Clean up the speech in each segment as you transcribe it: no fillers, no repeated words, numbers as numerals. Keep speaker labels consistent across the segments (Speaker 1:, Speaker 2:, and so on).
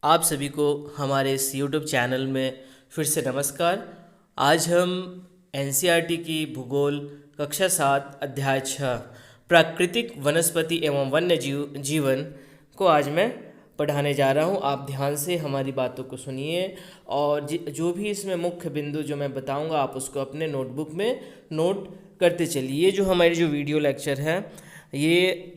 Speaker 1: आप सभी को हमारे इस यूट्यूब चैनल में फिर से नमस्कार। आज हम एनसीईआरटी की भूगोल कक्षा 7 अध्याय 6 प्राकृतिक वनस्पति एवं वन्य जीवन को आज मैं पढ़ाने जा रहा हूं। आप ध्यान से हमारी बातों को सुनिए और जो भी इसमें मुख्य बिंदु जो मैं बताऊंगा आप उसको अपने नोटबुक में नोट करते चलिए। ये जो हमारी जो वीडियो लेक्चर है ये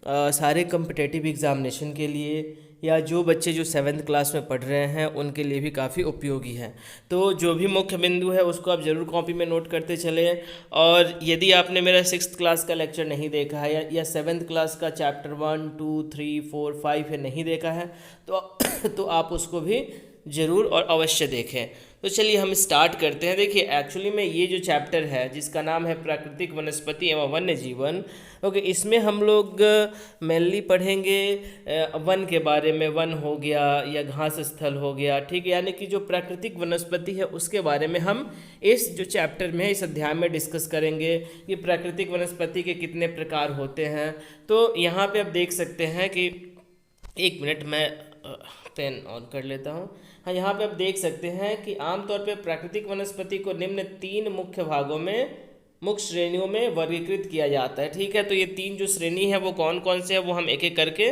Speaker 1: सारे कम्पिटेटिव एग्ज़ामिनेशन के लिए या जो बच्चे जो 7th क्लास में पढ़ रहे हैं उनके लिए भी काफ़ी उपयोगी है। तो जो भी मुख्य बिंदु है उसको आप ज़रूर कॉपी में नोट करते चलें। और यदि आपने मेरा 6th क्लास का लेक्चर नहीं देखा है या 7th क्लास का चैप्टर 1, 2, 3, 4, 5 है नहीं देखा है तो तो आप उसको भी ज़रूर और अवश्य देखें। तो चलिए हम स्टार्ट करते हैं। देखिए एक्चुअली में ये जो चैप्टर है जिसका नाम है प्राकृतिक वनस्पति एवं वन्य जीवन, ओके, इसमें हम लोग मेनली पढ़ेंगे वन के बारे में। वन हो गया या घास स्थल हो गया, ठीक है, यानी कि जो प्राकृतिक वनस्पति है उसके बारे में हम इस जो चैप्टर में है इस अध्याय में डिस्कस करेंगे कि प्राकृतिक वनस्पति के कितने प्रकार होते हैं। तो यहाँ पे आप देख सकते हैं कि एक मिनट मैं पेन ऑन कर लेता हूँ। हाँ, यहाँ पे आप देख सकते हैं कि आमतौर पे प्राकृतिक वनस्पति को निम्न 3 मुख्य भागों में, मुख्य श्रेणियों में वर्गीकृत किया जाता है, ठीक है। तो ये 3 जो श्रेणी है वो कौन कौन से है वो हम एक एक करके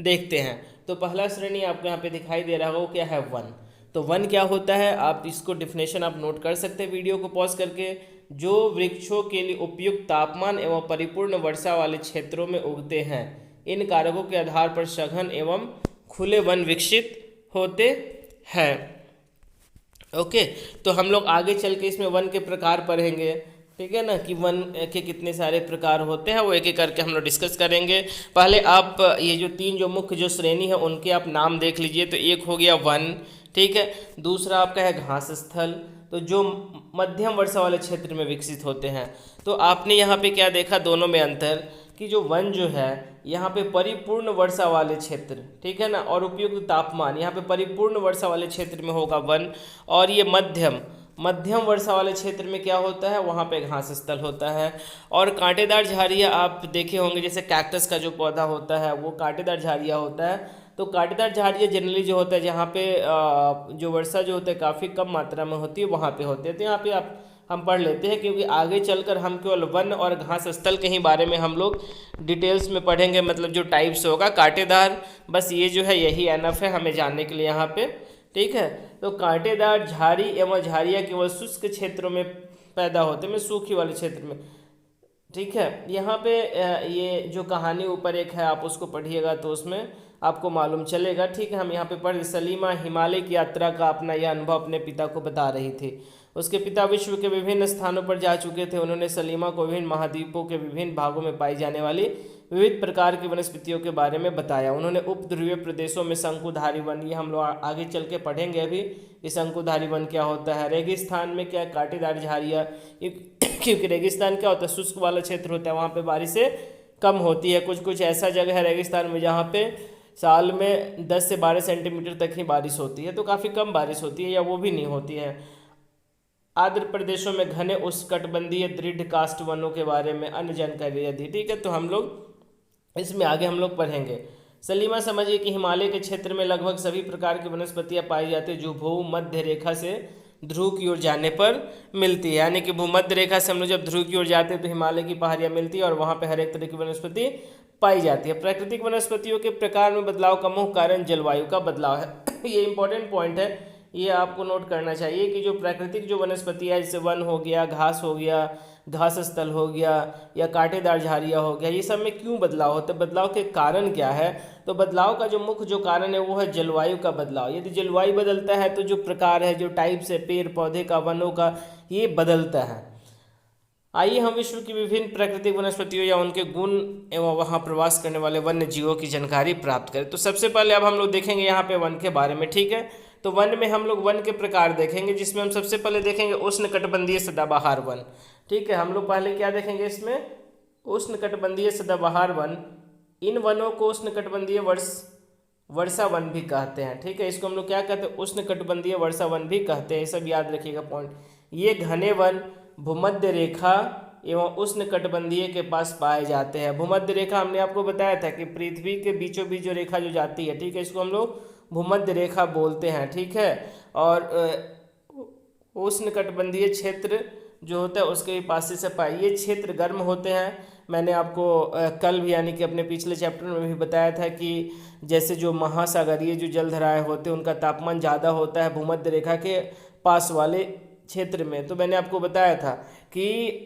Speaker 1: देखते हैं। तो पहला श्रेणी आपको यहाँ पे दिखाई दे रहा होगा वो क्या है, वन। तो वन क्या होता है, आप इसको डिफिनेशन आप नोट कर सकते हैं वीडियो को पॉज करके। जो वृक्षों के लिए उपयुक्त तापमान एवं परिपूर्ण वर्षा वाले क्षेत्रों में उगते हैं, इन कारकों के आधार पर सघन एवं खुले वन विकसित होते हैं। ओके, तो हम लोग आगे चल के इसमें वन के प्रकार पढ़ेंगे, ठीक है ना, कि वन के कितने सारे प्रकार होते हैं वो एक एक करके हम लोग डिस्कस करेंगे। पहले आप ये जो 3 जो मुख्य जो श्रेणी है उनके आप नाम देख लीजिए। तो एक हो गया वन, ठीक है। दूसरा आपका है घास स्थल, तो जो मध्यम वर्षा वाले क्षेत्र में विकसित होते हैं। तो आपने यहाँ पे क्या देखा, दोनों में अंतर कि जो वन जो है यहाँ पे परिपूर्ण वर्षा वाले क्षेत्र, ठीक है ना, और उपयुक्त तापमान, यहाँ पे परिपूर्ण वर्षा वाले क्षेत्र में होगा वन। और ये मध्यम वर्षा वाले क्षेत्र में क्या होता है, वहाँ पे घास स्थल होता है। और कांटेदार झाड़ियाँ आप देखे होंगे, जैसे कैक्टस का जो पौधा होता है वो कांटेदार झाड़ियाँ होता है। तो कांटेदार झाड़ियाँ जनरली जो होता है जहाँ पे जो वर्षा जो होता है काफ़ी कम मात्रा में होती है वहाँ पे होते हैं। तो यहाँ पे आप हम पढ़ लेते हैं, क्योंकि आगे चलकर हम केवल वन और घास स्थल के ही बारे में हम लोग डिटेल्स में पढ़ेंगे, मतलब जो टाइप्स होगा कांटेदार, बस ये जो है यही एनफ है हमें जानने के लिए यहाँ पे, ठीक है। तो कांटेदार झाड़ी एवं झाड़ियाँ केवल शुष्क क्षेत्रों में पैदा होते हैं, सूखी वाले क्षेत्र में, ठीक है। यहाँ पे ये जो कहानी ऊपर एक है आप उसको पढ़िएगा तो उसमें आपको मालूम चलेगा, ठीक है। हम यहाँ पे पढ़, सलीमा हिमालय की यात्रा का अपना यह अनुभव अपने पिता को बता रही थी। उसके पिता विश्व के विभिन्न स्थानों पर जा चुके थे। उन्होंने सलीमा को विभिन्न महाद्वीपों के विभिन्न भागों में पाई जाने वाली विविध प्रकार की वनस्पतियों के बारे में बताया। उन्होंने उपध्रुवीय प्रदेशों में शंकुधारी वन, ये हम लोग आगे चल के पढ़ेंगे अभी कि शंकुधारी वन क्या होता है। रेगिस्तान में क्या, कांटेदार झाड़ियाँ, क्योंकि रेगिस्तान क्या होता है, शुष्क वाला क्षेत्र होता है, वहाँ पे बारिशें कम होती है। कुछ कुछ ऐसा जगह है रेगिस्तान में जहाँ पे साल में 10 से 12 सेंटीमीटर तक ही बारिश होती है, तो काफ़ी कम बारिश होती है या वो भी नहीं होती है। आर्द्र प्रदेशों में घने उष्णकटिबंधीय दृढ़ काष्ठ वनों के बारे में अन्य जानकारी दी, ठीक है। तो हम लोग इसमें आगे हम लोग पढ़ेंगे। सलीमा समझिए कि हिमालय के क्षेत्र में लगभग सभी प्रकार की वनस्पतियां पाई जाती है जो भूमध्य रेखा से ध्रुव की ओर जाने पर मिलती है। यानी कि भूमध्य रेखा से हम लोग जब ध्रुव की ओर जाते हैं तो हिमालय की पहाड़ियाँ मिलती है और वहाँ पर हर एक तरह की वनस्पति पाई जाती है। प्राकृतिक वनस्पतियों के प्रकार में बदलाव का मुख्य कारण जलवायु का बदलाव है। ये इंपॉर्टेंट पॉइंट है, ये आपको नोट करना चाहिए कि जो प्राकृतिक जो वनस्पति है, जैसे वन हो गया, घास हो गया, घास स्थल हो गया या कांटेदार झाड़ियाँ हो गया, ये सब में क्यों बदलाव होता है, बदलाव के कारण क्या है। तो बदलाव का जो मुख्य जो कारण है वो है जलवायु का बदलाव। यदि जलवायु बदलता है तो जो प्रकार है, जो टाइप्स है पेड़ पौधे का, वनों का, ये बदलता है। आइए हम विश्व की विभिन्न प्राकृतिक वनस्पतियों या उनके गुण एवं वहाँ प्रवास करने वाले वन्य जीवों की जानकारी प्राप्त करें। तो सबसे पहले अब हम लोग देखेंगे यहाँ पे वन के बारे में, ठीक है। तो वन में हम लोग वन के प्रकार देखेंगे, जिसमें हम सबसे पहले देखेंगे उष्णकटिबंधीय सदाबहार वन, ठीक है। हम लोग पहले क्या देखेंगे इसमें, उष्णकटिबंधीय सदाबहार वन। इन वनों को उष्णकटिबंधीय वर्षा वन भी कहते हैं, ठीक है। इसको हम लोग क्या कहते हैं, उष्णकटिबंधीय वर्षा वन भी कहते हैं, ये सब याद रखिएगा पॉइंट। ये घने वन भूमध्य रेखा एवं उष्णकटिबंधीय के पास पाए जाते हैं। भूमध्य रेखा हमने आपको बताया था कि पृथ्वी के बीचों बीच जो रेखा जो जाती है, ठीक है, इसको हम लोग भूमध्य रेखा बोलते हैं, ठीक है। और उष्णकटिबंधीय क्षेत्र जो होता है उसके पास से पाए, ये क्षेत्र गर्म होते हैं। मैंने आपको कल भी यानी कि अपने पिछले चैप्टर में भी बताया था कि जैसे जो महासागरीय जो जलधाराएं होते हैं उनका तापमान ज़्यादा होता है भूमध्य रेखा के पास वाले क्षेत्र में। तो मैंने आपको बताया था कि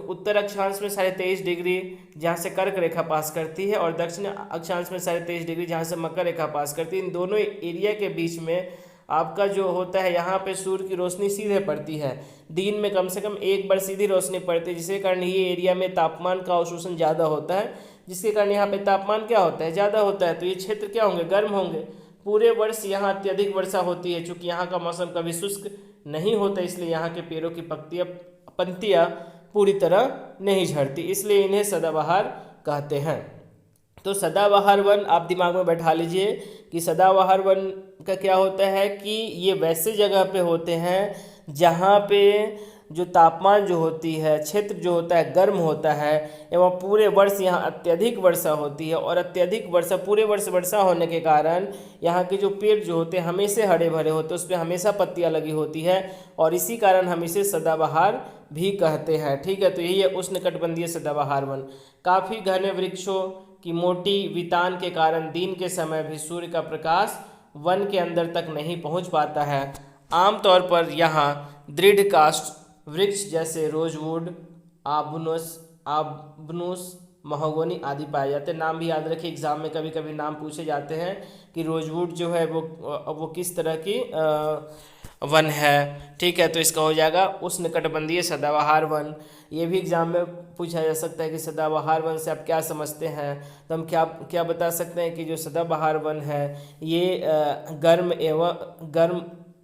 Speaker 1: उत्तर अक्षांश में 23.5 डिग्री जहाँ से कर्क रेखा पास करती है, और दक्षिण अक्षांश में 23.5 डिग्री जहाँ से मकर रेखा पास करती है। इन दोनों एरिया के बीच में आपका जो होता है यहाँ पे सूर्य की रोशनी सीधे पड़ती है, दिन में कम से कम एक बार सीधी रोशनी पड़ती है, जिसके कारण ये एरिया में तापमान का अवशोषण ज़्यादा होता है, जिसके कारण यहाँ पे तापमान क्या होता है, ज़्यादा होता है। तो ये क्षेत्र क्या होंगे, गर्म होंगे। पूरे वर्ष यहाँ अत्यधिक वर्षा होती है, चूँकि यहाँ का मौसम कभी शुष्क नहीं होता, इसलिए यहाँ के पेड़ों की पंक्तियाँ पूरी तरह नहीं झड़ती, इसलिए इन्हें सदाबहार कहते हैं। तो सदाबहार वन आप दिमाग में बैठा लीजिए कि सदाबहार वन का क्या होता है कि ये वैसे जगह पे होते हैं जहाँ पे जो तापमान जो होती है, क्षेत्र जो होता है गर्म होता है, एवं पूरे वर्ष यहाँ अत्यधिक वर्षा होती है। और अत्यधिक वर्षा, पूरे वर्ष वर्षा होने के कारण यहाँ के जो पेड़ जो होते हैं हमेशा हरे भरे होते हैं, उस पर हमेशा पत्तियाँ लगी होती है, और इसी कारण हम इसे सदाबहार भी कहते हैं, ठीक है। तो यही है उष्णकटिबंधीय सदाबहार वन। काफ़ी घने वृक्षों की मोटी वितान के कारण दिन के समय भी सूर्य का प्रकाश वन के अंदर तक नहीं पहुंच पाता है। आमतौर पर यहाँ दृढ़ काष्ठ वृक्ष जैसे रोजवुड, आबनुस, महोगनी आदि पाए जाते हैं। नाम भी याद रखिए, एग्जाम में कभी कभी नाम पूछे जाते हैं कि रोजवुड जो है वो किस तरह की वन है, ठीक है। तो इसका हो जाएगा उष्णकटिबंधीय सदाबहार वन। ये भी एग्जाम में पूछा जा सकता है कि सदाबहार वन से आप क्या समझते हैं। तो हम क्या क्या बता सकते हैं कि जो सदाबहार वन है ये गर्म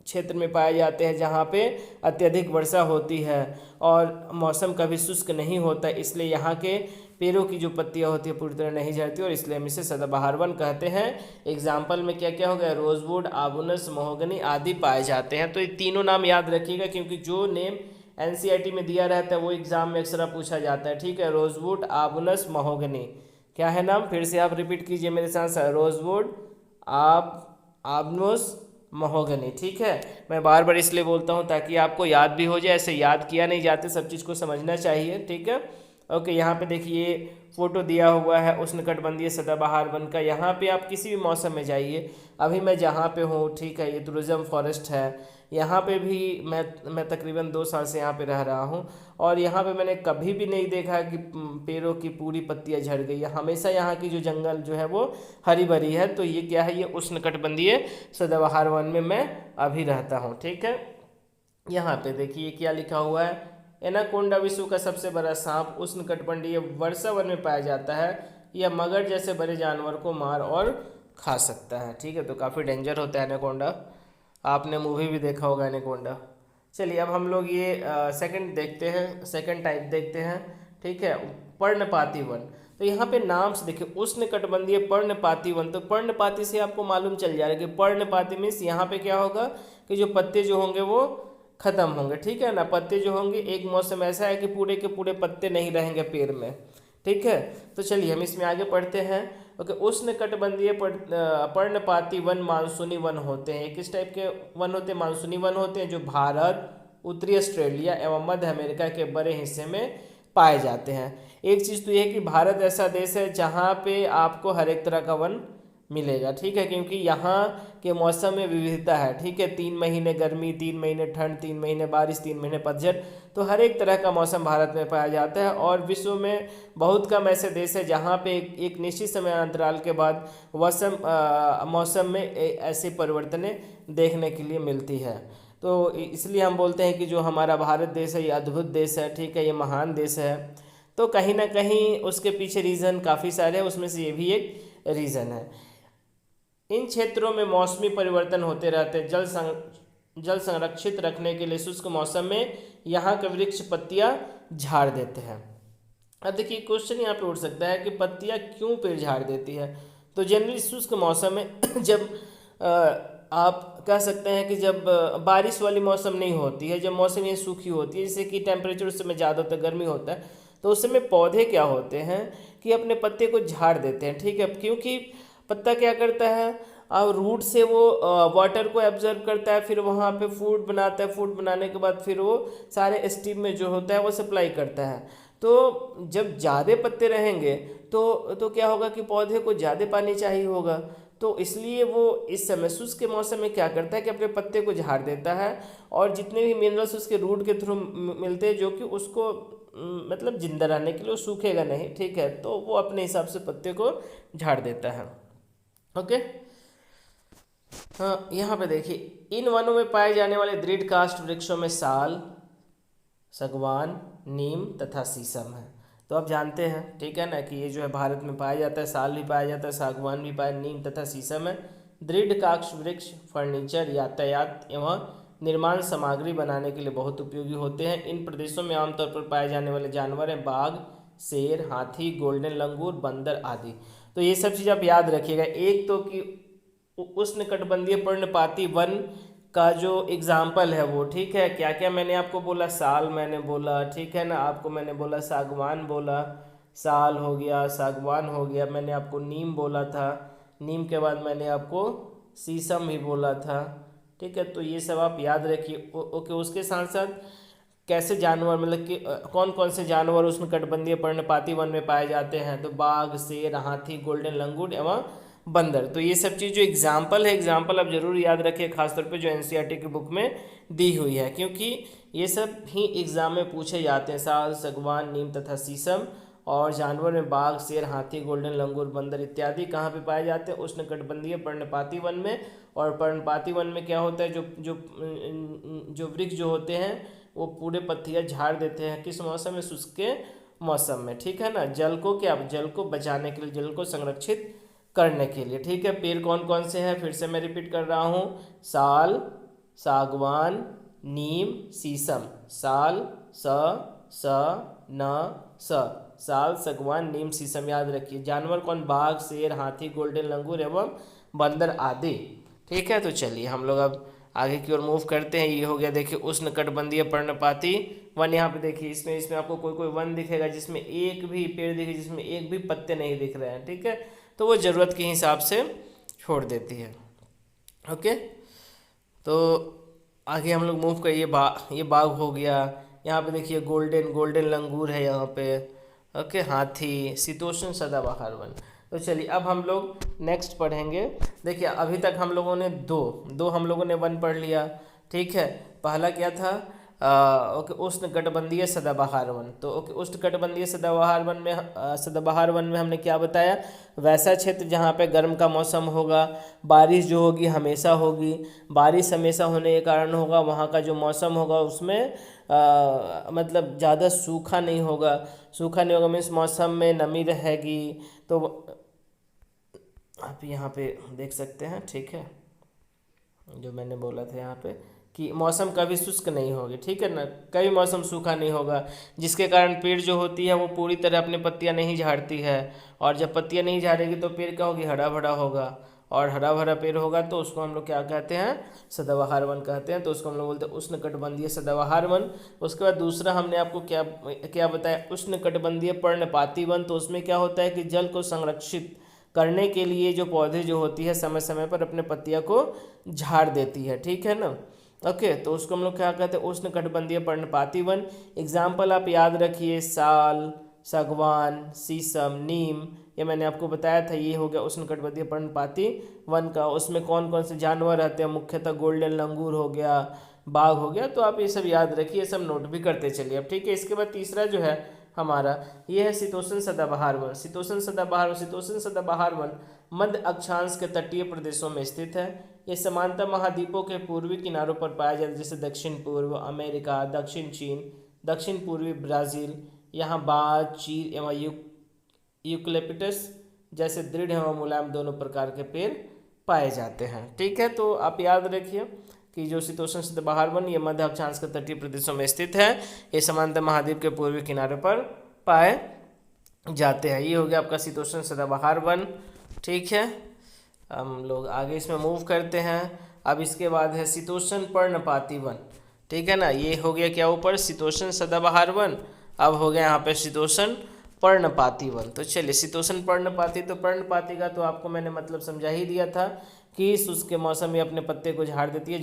Speaker 1: क्षेत्र में पाए जाते हैं जहाँ पे अत्यधिक वर्षा होती है और मौसम कभी शुष्क नहीं होता, इसलिए यहाँ के पेड़ों की जो पत्तियाँ होती है पूरी तरह नहीं झड़ती, और इसलिए हम इसे सदाबहार वन कहते हैं। एग्जाम्पल में क्या क्या हो गया, रोजवुड, आबुनस, महोगनी आदि पाए जाते हैं। तो ये तीनों नाम याद रखिएगा, क्योंकि जो नेम एनसीईआरटी में दिया रहता है वो एग्जाम में अक्सर पूछा जाता है, ठीक है। रोजवुड, आबुनस, महोगनी, क्या है नाम, फिर से आप रिपीट कीजिए मेरे साथ, रोजवुड, आबनुस, महोगनी, ठीक है। मैं बार बार इसलिए बोलता हूँ ताकि आपको याद भी हो जाए, ऐसे याद किया नहीं जाते, सब चीज़ को समझना चाहिए, ठीक है। ओके, यहाँ पे देखिए फोटो दिया हुआ है उष्णकटिबंधीय सदाबहार वन का। यहाँ पे आप किसी भी मौसम में जाइए, अभी मैं जहाँ पे हूँ, ठीक है, ये टूरिज्म फॉरेस्ट है। यहाँ पे भी मैं तकरीबन 2 साल से यहाँ पे रह रहा हूँ, और यहाँ पे मैंने कभी भी नहीं देखा कि पेड़ों की पूरी पत्तियाँ झड़ गई है। हमेशा यहाँ की जो जंगल जो है वो हरी भरी है। तो ये क्या है, ये उष्णकटिबंधीय सदाबहार वन में मैं अभी रहता हूँ, ठीक है। यहाँ पे देखिए क्या लिखा हुआ है, एनाकोंडा विश्व का सबसे बड़ा सांप उष्णकटिबंधीय वर्षा वन में पाया जाता है। यह मगर जैसे बड़े जानवर को मार और खा सकता है, ठीक है। तो काफ़ी डेंजर होता है एनाकोंडा, आपने मूवी भी देखा होगा एनाकोंडा। चलिए अब हम लोग ये सेकंड देखते हैं, सेकंड टाइप देखते हैं, ठीक है, पर्णपाती वन। तो यहाँ पे नाम से देखिए उष्णकटिबंधीय पर्णपाती वन। तो पर्णपाती से आपको मालूम चल जाएगा कि पर्णपाती मीन्स यहाँ पे क्या होगा कि जो पत्ते जो होंगे वो खत्म होंगे, ठीक है ना। पत्ते जो होंगे, एक मौसम ऐसा है कि पूरे के पूरे पत्ते नहीं रहेंगे पेड़ में, ठीक है। तो चलिए हम इसमें आगे पढ़ते हैं। ओके, उष्णकटिबंधीय पर्णपाती वन मानसूनी वन होते हैं। किस टाइप के वन होते हैं, मानसूनी वन होते हैं, जो भारत, उत्तरी ऑस्ट्रेलिया एवं मध्य अमेरिका के बड़े हिस्से में पाए जाते हैं। एक चीज़ तो ये है कि भारत ऐसा देश है जहाँ पे आपको हर एक तरह का वन मिलेगा, ठीक है, क्योंकि यहाँ के मौसम में विविधता है, ठीक है। 3 महीने गर्मी, 3 महीने ठंड, 3 महीने बारिश, 3 महीने पतझड़, तो हर एक तरह का मौसम भारत में पाया जाता है। और विश्व में बहुत कम ऐसे देश है जहाँ पे एक निश्चित समय अंतराल के बाद मौसम में ऐसे परिवर्तनें देखने के लिए मिलती है। तो इसलिए हम बोलते हैं कि जो हमारा भारत देश है ये अद्भुत देश है, ठीक है, ये महान देश है। तो कहीं ना कहीं उसके पीछे रीज़न काफ़ी सारे हैं, उसमें से ये भी एक रीज़न है। इन क्षेत्रों में मौसमी परिवर्तन होते रहते हैं। जल संरक्षित रखने के लिए शुष्क मौसम में यहाँ के वृक्ष पत्तियाँ झाड़ देते हैं। अब देखिए क्वेश्चन यहाँ पे उठ सकता है कि पत्तियाँ क्यों पेड़ झाड़ देती है। तो जनरली शुष्क मौसम में जब आप कह सकते हैं कि जब बारिश वाली मौसम नहीं होती है, जब मौसम ये सूखी होती है, जैसे कि टेम्परेचर उस समय ज़्यादा होता है, गर्मी होता है, तो उस समय पौधे क्या होते हैं कि अपने पत्ते को झाड़ देते हैं, ठीक है, क्योंकि पत्ता क्या करता है, अब रूट से वो वाटर को एब्जर्व करता है, फिर वहाँ पे फूड बनाता है, फूड बनाने के बाद फिर वो सारे स्टीम में जो होता है वो सप्लाई करता है। तो जब ज़्यादा पत्ते रहेंगे तो क्या होगा कि पौधे को ज़्यादा पानी चाहिए होगा, तो इसलिए वो इस समय शुष्क के मौसम में क्या करता है कि अपने पत्ते को झाड़ देता है, और जितने भी मिनरल्स उसके रूट के थ्रू मिलते हैं जो कि उसको मतलब जिंदा रहने के लिए, वो सूखेगा नहीं, ठीक है, तो वो अपने हिसाब से पत्ते को झाड़ देता है। ओके, हाँ, यहाँ पे देखिए, इन वनों में पाए जाने वाले दृढ़ काष्ठ वृक्षों में साल, सागवान, नीम तथा शीशम है। तो आप जानते हैं, ठीक है ना, कि ये जो है भारत में पाया जाता है, साल भी पाया जाता है, सागवान भी पाया, नीम तथा शीशम है। दृढ़ काष्ठ वृक्ष फर्नीचर, यातायात एवं निर्माण सामग्री बनाने के लिए बहुत उपयोगी होते हैं। इन प्रदेशों में आमतौर पर पाए जाने वाले जानवर हैं बाघ, शेर, हाथी, गोल्डन लंगूर, बंदर आदि। तो ये सब चीज़ आप याद रखिएगा। एक तो कि उष्णकटिबंधीय पर्णपाती वन का जो एग्जाम्पल है वो, ठीक है, क्या क्या मैंने आपको बोला, साल मैंने बोला, ठीक है ना, आपको मैंने बोला सागवान बोला, साल हो गया, सागवान हो गया, मैंने आपको नीम बोला था, नीम के बाद मैंने आपको शीशम भी बोला था, ठीक है। तो ये सब आप याद रखिए। ओके, उसके साथ साथ कैसे जानवर, मतलब कि कौन कौन से जानवर उष्णकटिबंधीय पर्णपाती वन में पाए जाते हैं, तो बाघ, शेर, हाथी, गोल्डन लंगूर एवं बंदर। तो ये सब चीज़ जो एग्जाम्पल है, एग्जाम्पल आप जरूर याद रखिए, खासतौर पे जो एनसीईआरटी की बुक में दी हुई है, क्योंकि ये सब ही एग्जाम में पूछे जाते हैं। साल, सागवान, नीम तथा शीशम, और जानवर में बाघ, शेर, हाथी, गोल्डन लंगूर, बंदर इत्यादि कहाँ पे पाए जाते हैं, उष्णकटिबंधीय पर्णपाती वन में। और पर्णपाती वन में क्या होता है, जो जो जो वृक्ष जो होते हैं वो पूरे पत्तियाँ झाड़ देते हैं, किस मौसम में, शुष्क के मौसम में, ठीक है ना, जल को क्या, जल को बचाने के लिए, जल को संरक्षित करने के लिए, ठीक है। पेड़ कौन कौन से हैं, फिर से मैं रिपीट कर रहा हूँ, साल, सागवान, नीम, शीशम। साल, स न स, साल, सागवान, नीम, शीशम याद रखिए। जानवर कौन, बाघ, शेर, हाथी, गोल्डन लंगूर एवं बंदर आदि, ठीक है। तो चलिए हम लोग अब आगे की ओर मूव करते हैं। ये हो गया देखिए उष्णकटिबंधीय पर्णपाती वन। यहाँ पे देखिए इसमें आपको कोई कोई वन दिखेगा जिसमें एक भी पेड़ दिखे, जिसमें एक भी पत्ते नहीं दिख रहे हैं, ठीक है, तो वो ज़रूरत के हिसाब से छोड़ देती है। ओके, तो आगे हम लोग मूव करिए। ये बाघ हो गया। यहाँ पे देखिए गोल्डन लंगूर है यहाँ पे। ओके, हाथी, शीतोष्ण सदाबहार वन। तो चलिए अब हम लोग नेक्स्ट पढ़ेंगे। देखिए अभी तक हम लोगों ने दो हम लोगों ने वन पढ़ लिया, ठीक है। पहला क्या था, ओके, उष्णकटिबंधीय सदाबहार वन। तो ओके, उष्णकटिबंधीय सदाबहार वन में हमने क्या बताया, वैसा क्षेत्र जहाँ पे गर्म का मौसम होगा, बारिश जो होगी हमेशा होगी, बारिश हमेशा होने के कारण होगा वहाँ का जो मौसम होगा उसमें मतलब ज़्यादा सूखा नहीं होगा मीन्स मौसम में नमी रहेगी। तो आप यहाँ पे देख सकते हैं, ठीक है, जो मैंने बोला था यहाँ पे कि मौसम कभी शुष्क नहीं होगी, ठीक है ना, कभी मौसम सूखा नहीं होगा, जिसके कारण पेड़ जो होती है वो पूरी तरह अपनी पत्तियाँ नहीं झाड़ती है, और जब पत्तियाँ नहीं झाड़ेगी तो पेड़ क्या होगी, हरा भरा होगा, और हरा भरा पेड़ होगा तो उसको हम लोग क्या कहते हैं, सदाबहार वन कहते हैं। तो उसको हम लोग बोलते हैं उष्णकटिबंधीय सदाबहार वन। उसके बाद दूसरा हमने आपको क्या क्या बताया, उष्णकटिबंधीय पर्णपाती वन। तो उसमें क्या होता है कि जल को संरक्षित करने के लिए जो पौधे जो होती है समय समय पर अपने पत्तियाँ को झाड़ देती है, ठीक है ना। ओके, तो उसको हम लोग क्या कहते हैं, उष्णकटिबंधीय पर्णपाती वन। एग्जाम्पल आप याद रखिए, साल, सागवान, शीशम, नीम, ये मैंने आपको बताया था। ये हो गया उष्णकटिबंधीय पर्णपाती वन का। उसमें कौन कौन से जानवर रहते हैं, मुख्यतः गोल्डन लंगूर हो गया, बाघ हो गया। तो आप ये सब याद रखिए, ये सब नोट भी करते चलिए अब, ठीक है। इसके बाद तीसरा जो है हमारा ये है शीतोष्ण सदाबहार वन। शीतोष्ण सदाबहार वन मध्य अक्षांश के तटीय प्रदेशों में स्थित है। ये समांतर महाद्वीपों के पूर्वी किनारों पर पाया जाता है, जैसे दक्षिण पूर्व अमेरिका, दक्षिण चीन, दक्षिण पूर्वी ब्राज़ील। यहाँ बाज, चीर एवं यूकलिप्टस जैसे दृढ़ एवं मुलायम दोनों प्रकार के पेड़ पाए जाते हैं, ठीक है। तो आप याद रखिए कि जो शीतोष्ण सदाबहार वन ये मध्य अक्षांश के तटीय प्रदेशों में स्थित है। ये समांतर महाद्वीप के पूर्वी किनारे पर पाए जाते हैं। ये हो गया आपका शीतोष्ण सदाबहार वन, ठीक है। हम लोग आगे इसमें मूव करते हैं। अब इसके बाद है शीतोष्ण पर्णपाती वन, ठीक है ना। ये हो गया क्या ऊपर, शीतोष्ण सदाबहार वन। अब हो गया यहाँ पे शीतोष्ण पर्णपाती वन। तो चलिए शीतोष्ण पर्णपाती, तो पर्णपाती का तो आपको मैंने मतलब समझा ही दिया था कि शुष्क के मौसम में अपने पत्ते को झाड़ देती है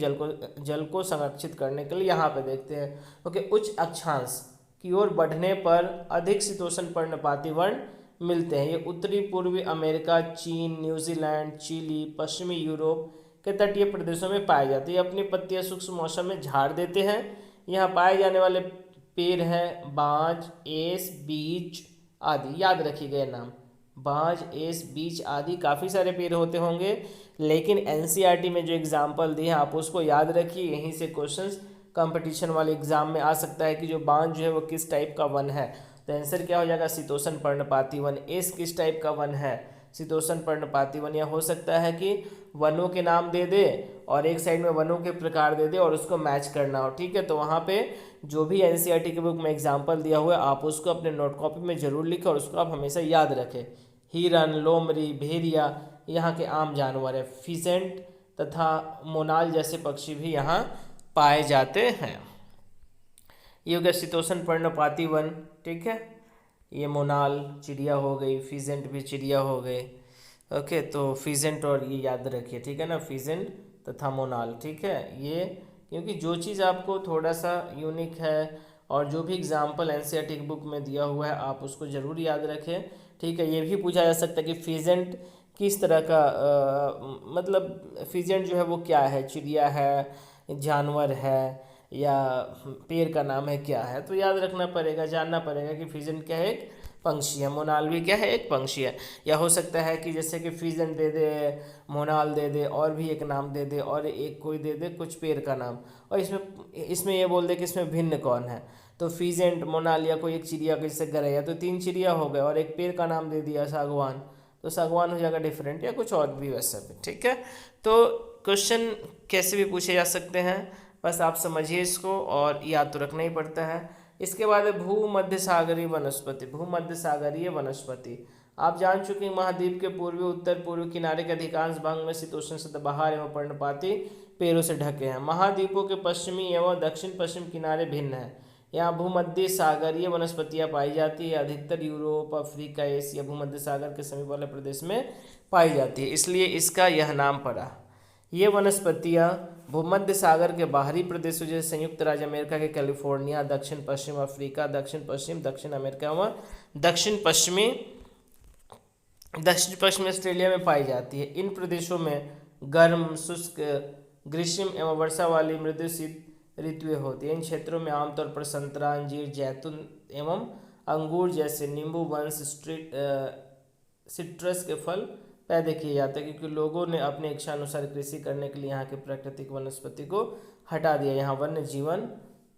Speaker 1: जल को संरक्षित करने के लिए। यहाँ पे देखते हैं ओके, उच्च अक्षांश की ओर बढ़ने पर अधिक शीतोष्ण पर्णपाती वन मिलते हैं। ये उत्तरी पूर्वी अमेरिका, चीन, न्यूजीलैंड, चिली, पश्चिमी यूरोप के तटीय प्रदेशों में पाए जाते हैं। ये अपनी पत्तियां शुष्क मौसम में झाड़ देते हैं। यहाँ पाए जाने वाले पेड़ हैं बांज, एस, बीच आदि। याद रखिएगा ये नाम, बांज, एस, बीच आदि। काफ़ी सारे पेड़ होते होंगे, लेकिन एनसीईआरटी में जो एग्जाम्पल दिए हैं आप उसको याद रखिए। यहीं से क्वेश्चंस कंपटीशन वाले एग्जाम में आ सकता है कि जो बांज जो है वो किस टाइप का वन है। तो आंसर क्या हो जाएगा, शीतोष्ण पर्णपाती वन। एस किस टाइप का वन है, शीतोष्ण पर्णपाती वन। या हो सकता है कि वनों के नाम दे दे और एक साइड में वनों के प्रकार दे दे और उसको मैच करना हो, ठीक है। तो वहाँ पे जो भी एनसीईआरटी की बुक में एग्जाम्पल दिया हुआ है आप उसको अपने नोट कॉपी में जरूर लिखें और उसको आप हमेशा याद रखें। हिरन, लोमड़ी, भेड़िया यहाँ के आम जानवर है। फिसेंट तथा मोनाल जैसे पक्षी भी यहाँ पाए जाते हैं। ये हो गया शीतोष्ण पर्णपाती वन, ठीक है। ये मोनाल चिड़िया हो गई, फिजेंट भी चिड़िया हो गई। ओके, तो फिजेंट और ये याद रखिए, ठीक है ना, फिजेंट तथा मोनाल, ठीक है। ये क्योंकि जो चीज़ आपको थोड़ा सा यूनिक है और जो भी एग्जाम्पल एनसीईआरटी की बुक में दिया हुआ है आप उसको ज़रूर याद रखें, ठीक है। ये भी पूछा जा सकता है कि फिजेंट किस तरह का मतलब फिजेंट जो है वो क्या है, चिड़िया है, जानवर है या पेड़ का नाम है, क्या है। तो याद रखना पड़ेगा, जानना पड़ेगा कि फिजेंट क्या है, एक पंक्षी है। मोनाल भी क्या है, एक पंक्षी है। या हो सकता है कि जैसे कि फिजेंट दे दे, मोनाल दे दे और भी एक नाम दे दे और एक कोई दे दे कुछ पेड़ का नाम, और इसमें ये बोल दे कि इसमें भिन्न कौन है। तो फिजेंट, मोनाल या कोई एक चिड़िया का जैसे गरैया, तो 3 चिड़िया हो गए और एक पेड़ का नाम दे दिया सागवान, तो सागवान हो जाएगा डिफरेंट, या कुछ और भी वैसा भी, ठीक है। तो क्वेश्चन कैसे भी पूछे जा सकते हैं, बस आप समझिए इसको और याद तो रखना ही पड़ता है। इसके बाद है भूमध्य सागरीय वनस्पति। भूमध्य सागरीय वनस्पति आप जान चुके हैं, महाद्वीप के पूर्वी उत्तर पूर्व किनारे के अधिकांश भाग में शीतोष्ण सदाबहार एवं पर्णपाती पेड़ों से ढके हैं। महाद्वीपों के पश्चिमी एवं दक्षिण पश्चिम किनारे भिन्न हैं। यहाँ भूमध्य सागरीय वनस्पतियाँ पाई जाती है। अधिकतर यूरोप, अफ्रीका, एशिया, भूमध्य सागर के समीप वाले प्रदेश में पाई जाती है, इसलिए इसका यह नाम पड़ा। ये वनस्पतियाँ भूमध्य सागर के बाहरी प्रदेशों जैसे संयुक्त राज्य अमेरिका के कैलिफोर्निया, दक्षिण पश्चिम अफ्रीका, दक्षिण पश्चिम दक्षिण अमेरिका व दक्षिण पश्चिमी ऑस्ट्रेलिया में पाई जाती है। इन प्रदेशों में गर्म, शुष्क, ग्रीष्म एवं वर्षा वाली मृदु शीत ऋतुएं होती हैं। इन क्षेत्रों में आमतौर पर संतरा, अंजीर, जैतून एवं अंगूर जैसे नींबू वंश सिट्रस के फल पैदा किए जाते हैं, क्योंकि लोगों ने अपने इच्छा अनुसार कृषि करने के लिए यहाँ के प्राकृतिक वनस्पति को हटा दिया। यहाँ वन्य जीवन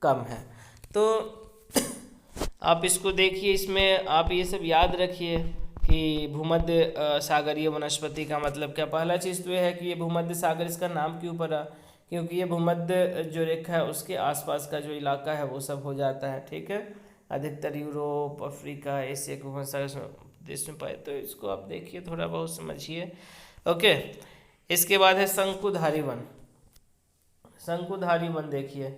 Speaker 1: कम है। तो आप इसको देखिए, इसमें आप ये सब याद रखिए कि भूमध्य सागरीय वनस्पति का मतलब क्या। पहला चीज़ तो ये है कि ये भूमध्य सागर, इसका नाम क्यों पड़ा, क्योंकि ये भूमध्य जो रेखा है उसके आसपास का जो इलाका है वो सब हो जाता है, ठीक है। अधिकतर यूरोप, अफ्रीका, एशिया के बहुत सारे देश में पाए, तो इसको आप देखिए, थोड़ा बहुत समझिए, ओके। इसके बाद है शंकुधारी वन। शंकुधारी वन देखिए,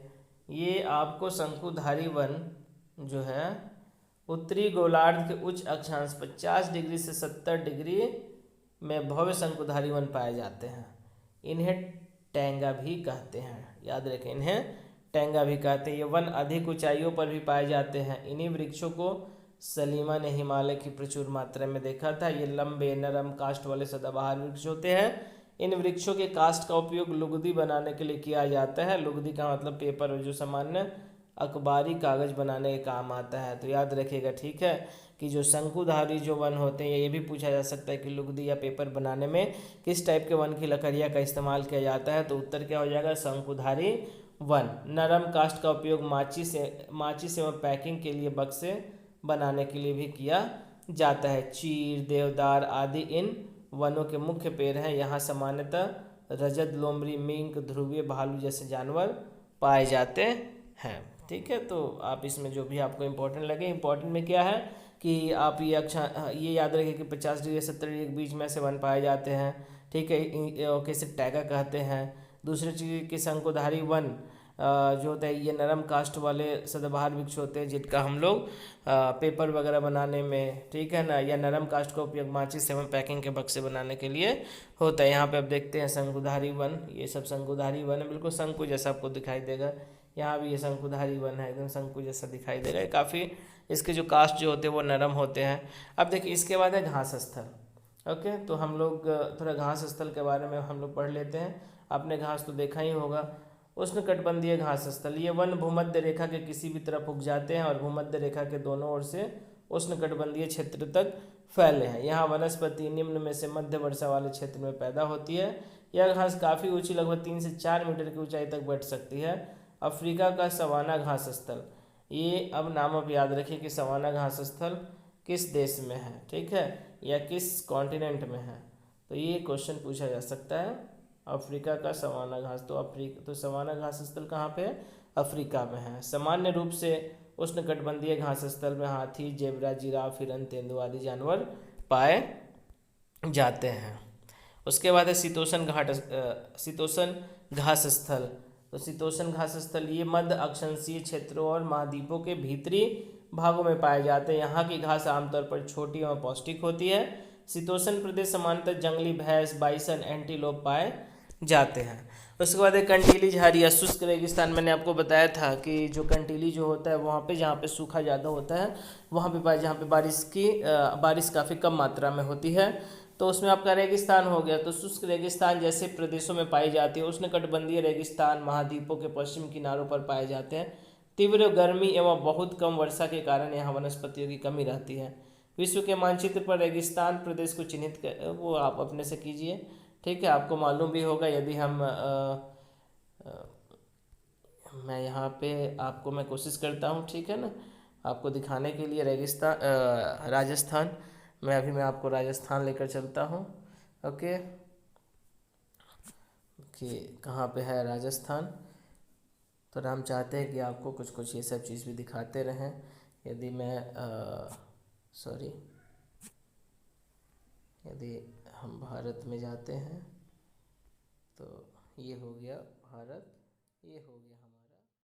Speaker 1: ये आपको शंकुधारी वन जो है उत्तरी गोलार्ध के उच्च अक्षांश 50 डिग्री से 70 डिग्री में भव्य शंकुधारी वन पाए जाते हैं। इन्हें टैंगा भी कहते हैं, याद रखें, इन्हें टैंगा भी कहते हैं। ये वन अधिक ऊंचाइयों पर भी पाए जाते हैं। इन्हीं वृक्षों को सलीमा ने हिमालय की प्रचुर मात्रा में देखा था। ये लंबे नरम काष्ठ वाले सदाबहार वृक्ष होते हैं। इन वृक्षों के काष्ठ का उपयोग लुगदी बनाने के लिए किया जाता है। लुगदी का मतलब पेपर, जो सामान्य अखबारी कागज बनाने के काम आता है। तो याद रखिएगा, ठीक है, कि जो शंकुधारी जो वन होते हैं, ये भी पूछा जा सकता है कि लुगदी या पेपर बनाने में किस टाइप के वन की लकड़ियाँ का इस्तेमाल किया जाता है। तो उत्तर क्या हो जाएगा, शंकुधारी वन। नरम काष्ठ का उपयोग माचिस एवं पैकिंग के लिए बक्से बनाने के लिए भी किया जाता है। चीर, देवदार आदि इन वनों के मुख्य पेड़ हैं। यहाँ सामान्यतः रजत, लोमड़ी, मिंक, ध्रुवीय भालू जैसे जानवर पाए जाते हैं, ठीक है। तो आप इसमें जो भी आपको इम्पोर्टेंट लगे, इम्पोर्टेंट में क्या है कि आप ये याद रखें कि 50 डिग्री 70 डिग्री के बीच में से वन पाए जाते हैं, ठीक है। कैसे टैगा कहते हैं। दूसरी चीज़ कि शंकुधारी वन जो होता है ये नरम कास्ट वाले सदाबहार वृक्ष होते हैं जिनका हम लोग पेपर वगैरह बनाने में, ठीक है ना, या नरम कास्ट का उपयोग माचिस एवं पैकिंग के बक्से बनाने के लिए होता है। यहाँ पे आप देखते हैं शंकुधारी वन, ये सब शंकुधारी वन है, बिल्कुल शंकु जैसा आपको दिखाई देगा। यहाँ भी ये शंकुधारी वन है, एकदम शंकु जैसा दिखाई देगा। काफ़ी इसके जो कास्ट जो होते हैं वो नरम होते हैं। अब देखिए इसके बाद है घास स्थल। ओके, तो हम लोग थोड़ा घास स्थल के बारे में हम लोग पढ़ लेते हैं। आपने घास तो देखा ही होगा। उष्णकटिबंधीय घास स्थल, ये वन भूमध्य रेखा के किसी भी तरफ उग जाते हैं और भूमध्य रेखा के दोनों ओर से उष्णकटिबंधीय क्षेत्र तक फैले हैं। यहाँ वनस्पति निम्न में से मध्य वर्षा वाले क्षेत्र में पैदा होती है। यह घास काफ़ी ऊंची, लगभग 3 से 4 मीटर की ऊंचाई तक बढ़ सकती है। अफ्रीका का सवाना घास स्थल, ये अब नाम आप याद रखिए कि सवाना घास स्थल किस देश में है, ठीक है, या किस कॉन्टिनेंट में है। तो ये क्वेश्चन पूछा जा सकता है। अफ्रीका का सवाना घास, तो सवाना घास स्थल कहाँ पे है? अफ्रीका में है। सामान्य रूप से उष्णकटिबंधीय घास स्थल में हाथी, जेब्रा, जिराफ, हिरन, तेंदुआ आदि जानवर पाए जाते हैं। उसके बाद है शीतोष्ण घास स्थल। तो शीतोष्ण घास स्थल ये मध्य अक्षांशीय क्षेत्रों और महाद्वीपों के भीतरी भागों में पाए जाते हैं। यहाँ की घास आमतौर पर छोटी और पौष्टिक होती है। शीतोष्ण प्रदेश सामान्यतः जंगली भैंस, बाइसन, एंटीलोप पाए जाते हैं। उसके बाद एक कंटीली झाड़ी या शुष्क रेगिस्तान, मैंने आपको बताया था कि जो कंटीली जो होता है वहाँ पे जहाँ पे सूखा ज़्यादा होता है वहाँ पे जहाँ पे बारिश काफ़ी कम मात्रा में होती है, तो उसमें आपका रेगिस्तान हो गया। तो शुष्क रेगिस्तान जैसे प्रदेशों में पाई जाती है। उष्णकटिबंधीय रेगिस्तान महाद्वीपों के पश्चिम किनारों पर पाए जाते हैं। तीव्र गर्मी एवं बहुत कम वर्षा के कारण यहाँ वनस्पतियों की कमी रहती है। विश्व के मानचित्र पर रेगिस्तान प्रदेश को चिन्हित कर वो आप अपने से कीजिए, ठीक है। आपको मालूम भी होगा, यदि मैं यहाँ पे आपको मैं कोशिश करता हूँ, ठीक है ना, आपको दिखाने के लिए राजस्थान, मैं आपको राजस्थान लेकर चलता हूँ। ओके, कि कहाँ पे है राजस्थान, तो हम चाहते हैं कि आपको कुछ कुछ ये सब चीज़ भी दिखाते रहें। यदि मैं यदि हम भारत में जाते हैं तो ये हो गया भारत, ये हो गया